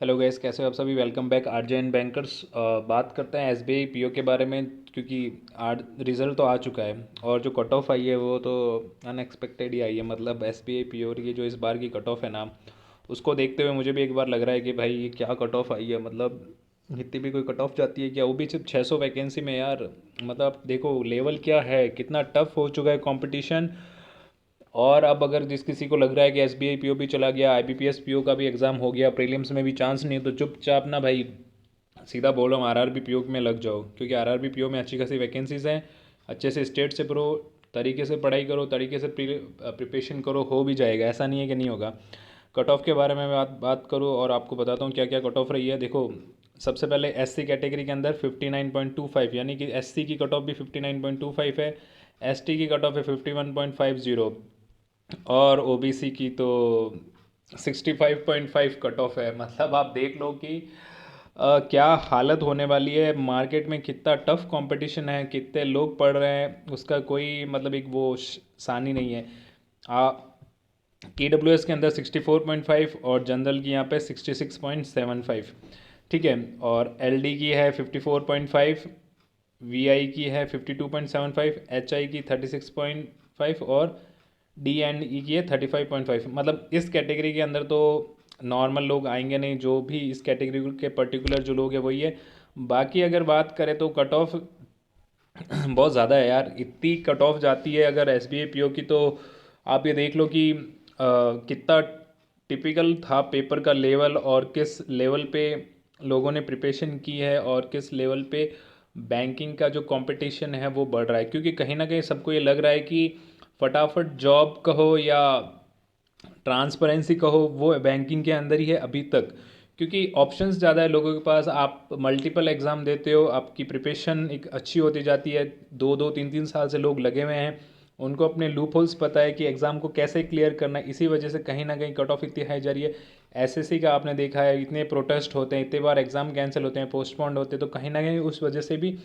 Hello guys, कैसे हो आप सभी। Welcome back RJN bankers. बात करते हैं एसबीआई पीओ के बारे में, क्योंकि आज रिज़ल्ट तो आ चुका है और जो कट ऑफ आई है वो तो अनएक्सपेक्टेड ही आई है। मतलब एसबीआई पीओ की जो इस बार की कट ऑफ है ना, उसको देखते हुए मुझे भी एक बार लग रहा है कि भाई ये क्या कट ऑफ आई है। मतलब इतनी भी कोई कट ऑफ जाती है क्या, वो भी सिर्फ 600 वैकेंसी में यार। मतलब आप देखो लेवल क्या है, कितना टफ हो चुका है कंपटीशन। और अब अगर जिस किसी को लग रहा है कि एसबीआई पीओ भी चला गया, आईबीपीएस पीओ का भी एग्ज़ाम हो गया, प्रीलिम्स में भी चांस नहीं है, तो चुपचाप ना भाई सीधा बोलो आरआरबी पीओ में लग जाओ, क्योंकि आरआरबी पीओ में अच्छी खासी वैकेंसीज हैं। अच्छे से स्टेट से पढ़ो, तरीके से पढ़ाई करो, तरीके से प्रिपरेशन करो, हो भी जाएगा, ऐसा नहीं है कि नहीं होगा। कट ऑफ के बारे में मैं बात करूँ और आपको बताता हूँ क्या क्या कट ऑफ रही है। देखो, सबसे पहले एससी कैटेगरी के अंदर 59.25, यानी कि एससी की कट ऑफ भी 59.25 है। एसटी की कट ऑफ है 51.50 और ओबीसी की तो 65.5 कट ऑफ है। मतलब आप देख लो कि क्या हालत होने वाली है। मार्केट में कितना टफ कंपटीशन है, कितने लोग पढ़ रहे हैं, उसका कोई मतलब एक वो सानी नहीं है। EWS के अंदर 64.5 और जनरल की यहाँ पे 66.75। ठीक है। और LD की है 54.5, VI की है 52.75, HI की 36.5 और D&E की है 35.5। मतलब इस कैटेगरी के अंदर तो नॉर्मल लोग आएंगे नहीं, जो भी इस कैटेगरी के पर्टिकुलर जो लोग हैं वही है। बाकी अगर बात करें तो कट ऑफ बहुत ज़्यादा है यार। इतनी कट ऑफ जाती है अगर S B I P O की, तो आप ये देख लो कि कितना टिपिकल था पेपर का लेवल, और किस लेवल पे लोगों ने प्रिपरेशन की है, और किस लेवल पे बैंकिंग का जो कंपटीशन है वो बढ़ रहा है। क्योंकि कहीं ना कहीं सबको ये लग रहा है कि फटाफट जॉब कहो या ट्रांसपेरेंसी कहो, वो बैंकिंग के अंदर ही है अभी तक। क्योंकि ऑप्शंस ज़्यादा है लोगों के पास, आप मल्टीपल एग्ज़ाम देते हो, आपकी प्रिपरेशन एक अच्छी होती जाती है। दो दो तीन तीन साल से लोग लगे हुए हैं, उनको अपने लूप होल्स पता है कि एग्ज़ाम को कैसे क्लियर करना है। इसी वजह से कहीं ना कहीं कट ऑफ इतनी हाई जा रही है। एसएससी का आपने देखा है, इतने प्रोटेस्ट होते हैं, इतने बार एग्ज़ाम कैंसिल होते हैं, पोस्टपोन्ड होते हैं, तो कहीं ना कहीं उस वजह से भी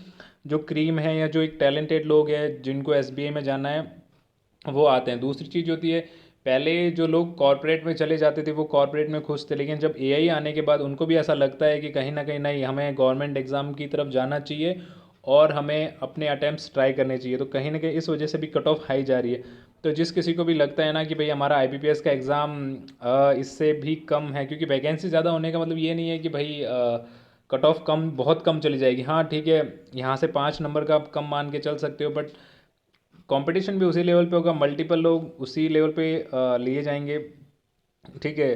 जो क्रीम है या जो एक टैलेंटेड लोग हैं जिनको एसबीआई में जाना है वो आते हैं। दूसरी चीज़ होती है, पहले जो लोग कॉरपोरेट में चले जाते थे वो कॉरपोरेट में खुश थे, लेकिन जब एआई आने के बाद उनको भी ऐसा लगता है कि कहीं ना कहीं नहीं, हमें गवर्नमेंट एग्ज़ाम की तरफ जाना चाहिए और हमें अपने अटैम्प्ट्स ट्राई करने चाहिए। तो कहीं ना कहीं इस वजह से भी कट ऑफ हाई जा रही है। तो जिस किसी को भी लगता है ना कि भाई हमारा आईबीपीएस का एग्ज़ाम इससे भी कम है, क्योंकि वैकेंसी ज़्यादा होने का मतलब ये नहीं है कि भाई कट ऑफ कम, बहुत कम चली जाएगी। हाँ ठीक है, यहाँ से 5 नंबर का आप कम मान के चल सकते हो, बट कंपटीशन भी उसी लेवल पे होगा, मल्टीपल लोग उसी लेवल पे लिए जाएंगे। ठीक है।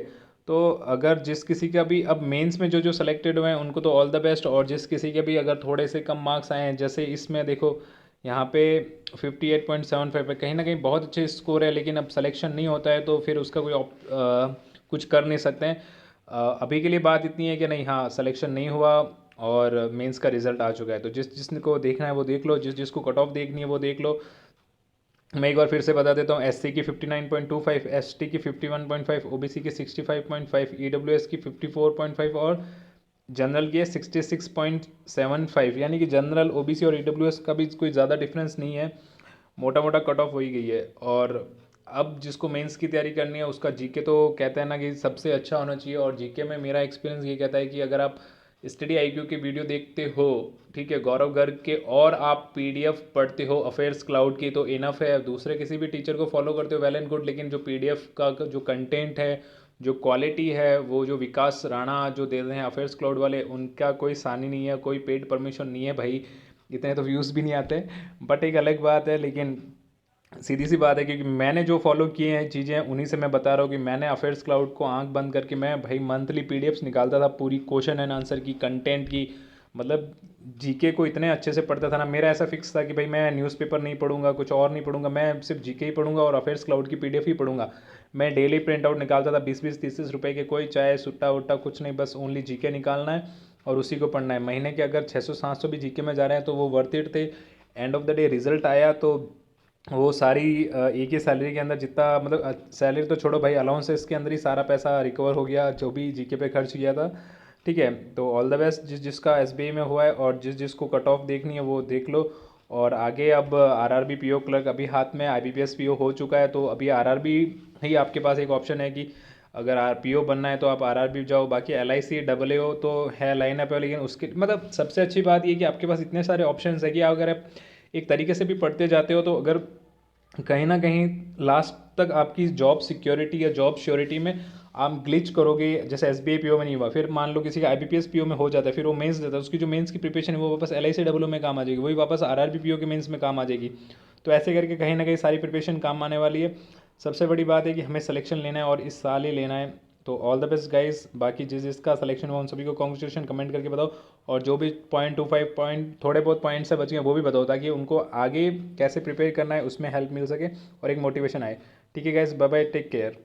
तो अगर जिस किसी का भी अब मेंस में जो जो सेलेक्टेड हुए हैं उनको तो ऑल द बेस्ट, और जिस किसी के भी अगर थोड़े से कम मार्क्स आए हैं, जैसे इसमें देखो यहाँ पे 58.75 है, कहीं ना कहीं बहुत अच्छे स्कोर है, लेकिन अब सिलेक्शन नहीं होता है तो फिर उसका कोई कुछ कर नहीं सकते हैं। अभी के लिए बात इतनी है कि नहीं, हाँ सिलेक्शन नहीं हुआ और मेंस का रिजल्ट आ चुका है, तो जिस जिसको देखना है वो देख लो, जिस जिसको कट ऑफ देखनी है वो देख लो। मैं एक बार फिर से बता देता हूँ, एससी की 59.25, एसटी की 51.5, ओबीसी की 65.5, ईडब्ल्यूएस की 54.5 और जनरल की है 66.75। यानी कि जनरल, ओबीसी और ईडब्ल्यूएस का भी कोई ज़्यादा डिफरेंस नहीं है, मोटा मोटा कट ऑफ हो ही गई है। और अब जिसको मेंस की तैयारी करनी है उसका जीके तो कहते हैं ना कि सबसे अच्छा होना चाहिए, और जीके में मेरा एक्सपीरियंस ये कहता है कि अगर आप स्टडी आईक्यू की वीडियो देखते हो, ठीक है, गौरव गर्ग के, और आप पीडीएफ पढ़ते हो अफेयर्स क्लाउड की, तो इनफ है। दूसरे किसी भी टीचर को फॉलो करते हो, वेल एंड गुड, लेकिन जो पीडीएफ का जो कंटेंट है, जो क्वालिटी है, वो जो विकास राणा जो दे रहे हैं अफेयर्स क्लाउड वाले, उनका कोई सानी नहीं है, कोई पेड परमिशन नहीं है भाई, इतने तो व्यूज़ भी नहीं आते। बट एक अलग बात है, लेकिन सीधी सी बात है, क्योंकि मैंने जो फॉलो किए हैं चीज़ें उन्हीं से मैं बता रहा हूँ कि मैंने अफेयर्स क्लाउड को आंख बंद करके मैं भाई मंथली पीडीएफ्स निकालता था, पूरी क्वेश्चन एंड आंसर की, कंटेंट की। मतलब जीके को इतने अच्छे से पढ़ता था ना, मेरा ऐसा फिक्स था कि भाई मैं न्यूज़पेपर नहीं पढ़ूंगा, कुछ और नहीं पढ़ूंगा, मैं सिर्फ जीके ही पढ़ूंगा और अफेयर्स क्लाउड की पीडीएफ ही पढ़ूंगा। मैं डेली प्रिंट आउट निकालता था 20-20 30-30 रुपए के, कोई चाहे सुट्टा उट्टा कुछ नहीं, बस ओनली जीके निकालना है और उसी को पढ़ना है। महीने के अगर 600-700 भी जीके में जा रहे हैं तो वो वर्थ इट थे। End of the day result आया तो वो सारी एक ही सैलरी के अंदर, जितना मतलब सैलरी तो छोड़ो भाई, अलाउंसेस के अंदर ही सारा पैसा रिकवर हो गया जो भी जीके पे खर्च किया था। ठीक है। तो ऑल द बेस्ट जिस जिसका एसबीआई में हुआ है, और जिस जिसको कट ऑफ देखनी है वो देख लो। और आगे अब आरआरबी पीओ क्लर्क अभी हाथ में, आईबीपीएस पीओ हो चुका है, तो अभी आरआरबी ही आपके पास एक ऑप्शन है कि अगर RPO बनना है तो आप RRB जाओ, बाकी LIC AAO तो है लाइन अप है, लेकिन उसके मतलब सबसे अच्छी बात ये कि आपके पास इतने सारे ऑप्शंस है कि अगर आप एक तरीके से भी पढ़ते जाते हो तो अगर कहीं ना कहीं लास्ट तक आपकी जॉब सिक्योरिटी या जॉब श्योरिटी में आप ग्लिच करोगे, जैसे SBI PO में नहीं हुआ, फिर मान लो किसी का IBPS PO में हो जाता है, फिर वो मेंस देता है, उसकी जो मेंस की प्रिपरेशन है वो वापस LIC AAO में काम आ जाएगी, वही वापस RRB PO के मेंस में काम आ जाएगी। तो ऐसे करके कहीं ना कहीं सारी प्रिपरेशन काम आने वाली है। सबसे बड़ी बात है कि हमें सिलेक्शन लेना है और इस साल ही लेना है। तो ऑल द बेस्ट गाइस, बाकी जिस जिसका सिलेक्शन हुआ उन सभी को कॉन्ग्रेचुलेशन, कमेंट करके बताओ। और जो भी 0.25 पॉइंट थोड़े बहुत पॉइंट्स से बच गए वो भी बताओ, ताकि उनको आगे कैसे प्रिपेयर करना है उसमें हेल्प मिल सके और एक मोटिवेशन आए। ठीक है guys, bye bye, take care.